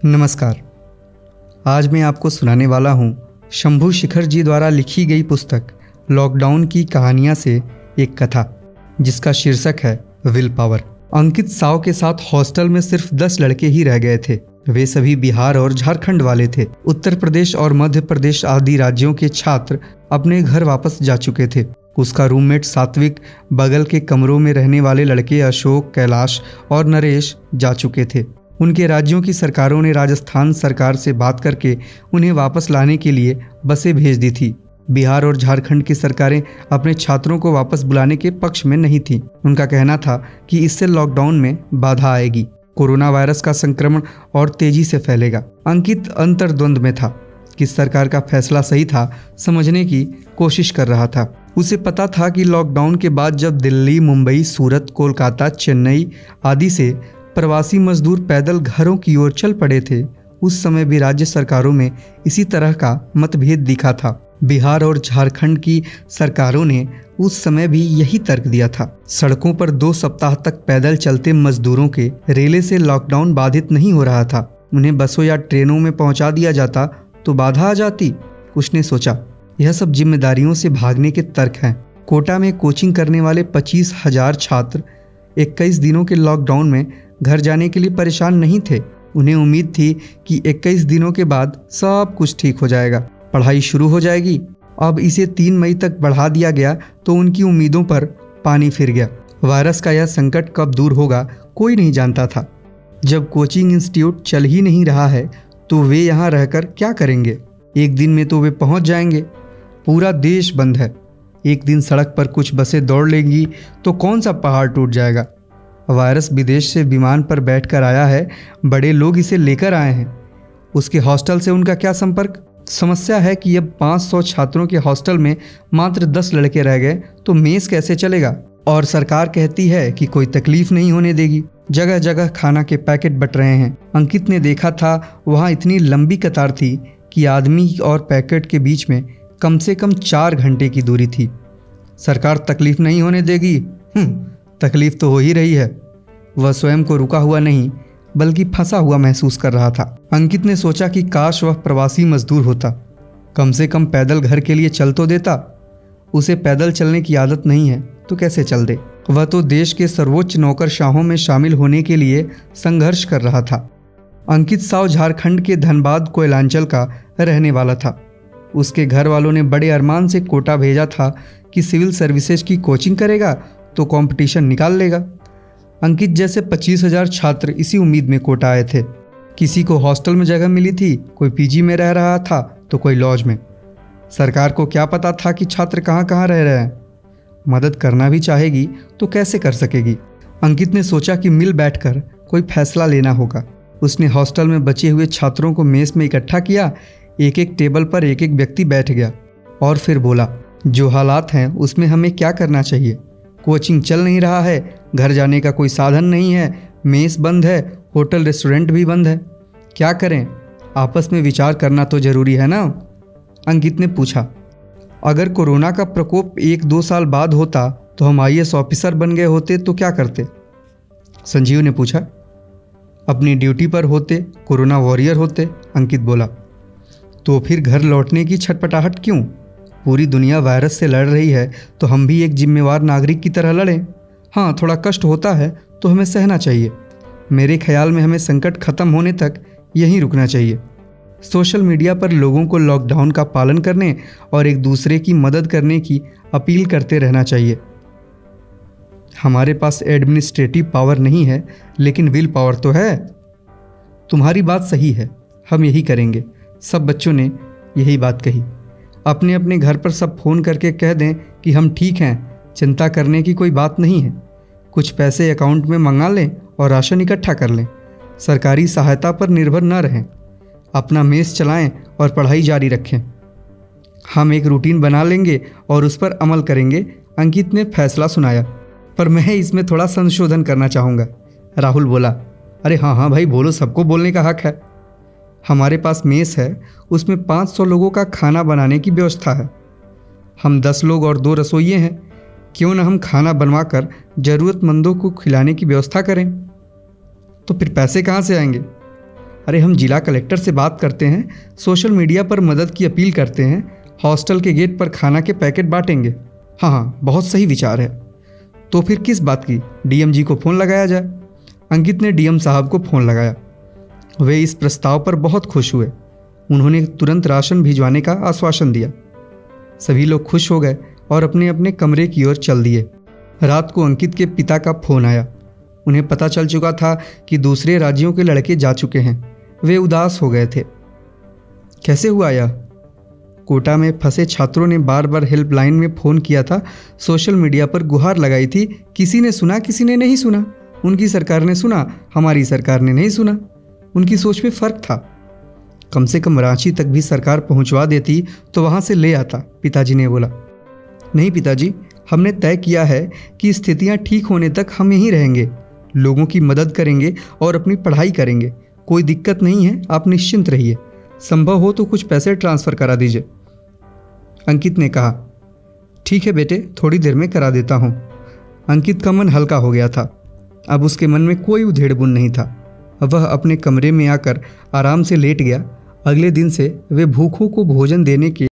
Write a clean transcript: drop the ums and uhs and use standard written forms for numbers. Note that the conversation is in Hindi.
नमस्कार। आज मैं आपको सुनाने वाला हूँ शंभू शिखर जी द्वारा लिखी गई पुस्तक लॉकडाउन की कहानियाँ से एक कथा जिसका शीर्षक है विल पावर। अंकित साव के साथ हॉस्टल में सिर्फ 10 लड़के ही रह गए थे। वे सभी बिहार और झारखंड वाले थे। उत्तर प्रदेश और मध्य प्रदेश आदि राज्यों के छात्र अपने घर वापस जा चुके थे। उसका रूममेट सात्विक, बगल के कमरों में रहने वाले लड़के अशोक, कैलाश और नरेश जा चुके थे। उनके राज्यों की सरकारों ने राजस्थान सरकार से बात करके उन्हें वापस लाने के लिए बसें भेज दी थी। बिहार और झारखंड की सरकारें अपने छात्रों को वापस बुलाने के पक्ष में नहीं थीं। उनका कहना था कि इससे लॉकडाउन में बाधा आएगी, कोरोना वायरस का संक्रमण और तेजी से फैलेगा। अंकित अंतर्द्वंद में था। किस सरकार का फैसला सही था, समझने की कोशिश कर रहा था। उसे पता था कि लॉकडाउन के बाद जब दिल्ली, मुंबई, सूरत, कोलकाता, चेन्नई आदि से प्रवासी मजदूर पैदल घरों की ओर चल पड़े थे, उस समय भी राज्य सरकारों में इसी तरह का मतभेद दिखा था। बिहार और झारखंड की सरकारों ने उस समय भी यही तर्क दिया था। सड़कों पर 2 सप्ताह तक पैदल चलते मजदूरों के रेले से लॉकडाउन बाधित नहीं हो रहा था। उन्हें बसों या ट्रेनों में पहुंचा दिया जाता तो बाधा आ जाती। उसने सोचा, यह सब जिम्मेदारियों से भागने के तर्क हैं। कोटा में कोचिंग करने वाले 25,000 छात्र 21 दिनों के लॉकडाउन में घर जाने के लिए परेशान नहीं थे। उन्हें उम्मीद थी कि 21 दिनों के बाद सब कुछ ठीक हो जाएगा, पढ़ाई शुरू हो जाएगी। अब इसे 3 मई तक बढ़ा दिया गया तो उनकी उम्मीदों पर पानी फिर गया। वायरस का यह संकट कब दूर होगा कोई नहीं जानता था। जब कोचिंग इंस्टीट्यूट चल ही नहीं रहा है तो वे यहाँ रहकर क्या करेंगे? एक दिन में तो वे पहुँच जाएंगे। पूरा देश बंद है। एक दिन सड़क पर कुछ बसें दौड़ लेंगी तो कौन सा पहाड़ टूट जाएगा? वायरस विदेश से विमान पर बैठकर आया है, बड़े लोग इसे लेकर आए हैं। उसके हॉस्टल से उनका क्या संपर्क? समस्या है कि अब 500 छात्रों के हॉस्टल में मात्र 10 लड़के रह गए तो मेस कैसे चलेगा? और सरकार कहती है कि कोई तकलीफ नहीं होने देगी। जगह जगह खाना के पैकेट बट रहे हैं। अंकित ने देखा था वहाँ इतनी लंबी कतार थी कि आदमी और पैकेट के बीच में कम से कम 4 घंटे की दूरी थी। सरकार तकलीफ नहीं होने देगी? तकलीफ तो हो ही रही है। वह स्वयं को रुका हुआ नहीं बल्कि फंसा हुआ महसूस कर रहा था। अंकित ने सोचा कि काश वह प्रवासी मजदूर होता, कम से कम पैदल घर के लिए चल तो देता। उसे पैदल चलने की आदत नहीं है तो कैसे चल दे? वह तो देश के सर्वोच्च नौकरशाहों में शामिल होने के लिए संघर्ष कर रहा था। अंकित साव झारखंड के धनबाद कोयलांचल का रहने वाला था। उसके घर वालों ने बड़े अरमान से कोटा भेजा था कि सिविल सर्विसेज की कोचिंग करेगा तो कंपटीशन निकाल लेगा। अंकित जैसे 25,000 छात्र इसी उम्मीद में कोटा आए थे। किसी को हॉस्टल में जगह मिली थी, कोई पीजी में रह रहा था तो कोई लॉज में। सरकार को क्या पता था कि छात्र कहाँ कहाँ रह रहे हैं? मदद करना भी चाहेगी तो कैसे कर सकेगी? अंकित ने सोचा कि मिल बैठकर कोई फैसला लेना होगा। उसने हॉस्टल में बचे हुए छात्रों को मेस में इकट्ठा किया। एक एक टेबल पर एक एक व्यक्ति बैठ गया और फिर बोला, जो हालात हैं उसमें हमें क्या करना चाहिए? कोचिंग चल नहीं रहा है, घर जाने का कोई साधन नहीं है, मेस बंद है, होटल रेस्टोरेंट भी बंद है। क्या करें? आपस में विचार करना तो जरूरी है ना? अंकित ने पूछा। अगर कोरोना का प्रकोप 1-2 साल बाद होता तो हम IAS ऑफिसर बन गए होते तो क्या करते? संजीव ने पूछा। अपनी ड्यूटी पर होते, कोरोना वॉरियर होते, अंकित बोला। तो फिर घर लौटने की छटपटाहट क्यों? पूरी दुनिया वायरस से लड़ रही है तो हम भी एक जिम्मेवार नागरिक की तरह लड़ें। हाँ, थोड़ा कष्ट होता है तो हमें सहना चाहिए। मेरे ख्याल में हमें संकट खत्म होने तक यहीं रुकना चाहिए। सोशल मीडिया पर लोगों को लॉकडाउन का पालन करने और एक दूसरे की मदद करने की अपील करते रहना चाहिए। हमारे पास एडमिनिस्ट्रेटिव पावर नहीं है लेकिन विल पावर तो है। तुम्हारी बात सही है, हम यही करेंगे। सब बच्चों ने यही बात कही। अपने अपने घर पर सब फ़ोन करके कह दें कि हम ठीक हैं, चिंता करने की कोई बात नहीं है। कुछ पैसे अकाउंट में मंगा लें और राशन इकट्ठा कर लें। सरकारी सहायता पर निर्भर न रहें। अपना मेस चलाएं और पढ़ाई जारी रखें। हम एक रूटीन बना लेंगे और उस पर अमल करेंगे। अंकित ने फैसला सुनाया। पर मैं इसमें थोड़ा संशोधन करना चाहूँगा, राहुल बोला। अरे हाँ भाई बोलो, सबको बोलने का हक है। हमारे पास मेस है, उसमें 500 लोगों का खाना बनाने की व्यवस्था है। हम 10 लोग और 2 रसोइये हैं। क्यों न हम खाना बनवाकर ज़रूरतमंदों को खिलाने की व्यवस्था करें? तो फिर पैसे कहाँ से आएंगे? अरे हम जिला कलेक्टर से बात करते हैं, सोशल मीडिया पर मदद की अपील करते हैं, हॉस्टल के गेट पर खाना के पैकेट बांटेंगे। हाँ हाँ, बहुत सही विचार है। तो फिर किस बात की डीएम जी को फ़ोन लगाया जाए। अंकित ने डीएम साहब को फ़ोन लगाया। वे इस प्रस्ताव पर बहुत खुश हुए। उन्होंने तुरंत राशन भिजवाने का आश्वासन दिया। सभी लोग खुश हो गए और अपने अपने कमरे की ओर चल दिए। रात को अंकित के पिता का फ़ोन आया। उन्हें पता चल चुका था कि दूसरे राज्यों के लड़के जा चुके हैं। वे उदास हो गए थे। कैसे हुआ यह? कोटा में फंसे छात्रों ने बार बार हेल्पलाइन में फ़ोन किया था, सोशल मीडिया पर गुहार लगाई थी। किसी ने सुना, किसी ने नहीं सुना। उनकी सरकार ने सुना, हमारी सरकार ने नहीं सुना। उनकी सोच में फ़र्क था। कम से कम रांची तक भी सरकार पहुंचवा देती तो वहां से ले आता, पिताजी ने बोला। नहीं पिताजी, हमने तय किया है कि स्थितियां ठीक होने तक हम यहीं रहेंगे, लोगों की मदद करेंगे और अपनी पढ़ाई करेंगे। कोई दिक्कत नहीं है, आप निश्चिंत रहिए। संभव हो तो कुछ पैसे ट्रांसफ़र करा दीजिए। अंकित ने कहा, ठीक है बेटे, थोड़ी देर में करा देता हूँ। अंकित का मन हल्का हो गया था। अब उसके मन में कोई उधेड़-बुन नहीं था। वह अपने कमरे में आकर आराम से लेट गया। अगले दिन से वे भूखों को भोजन देने के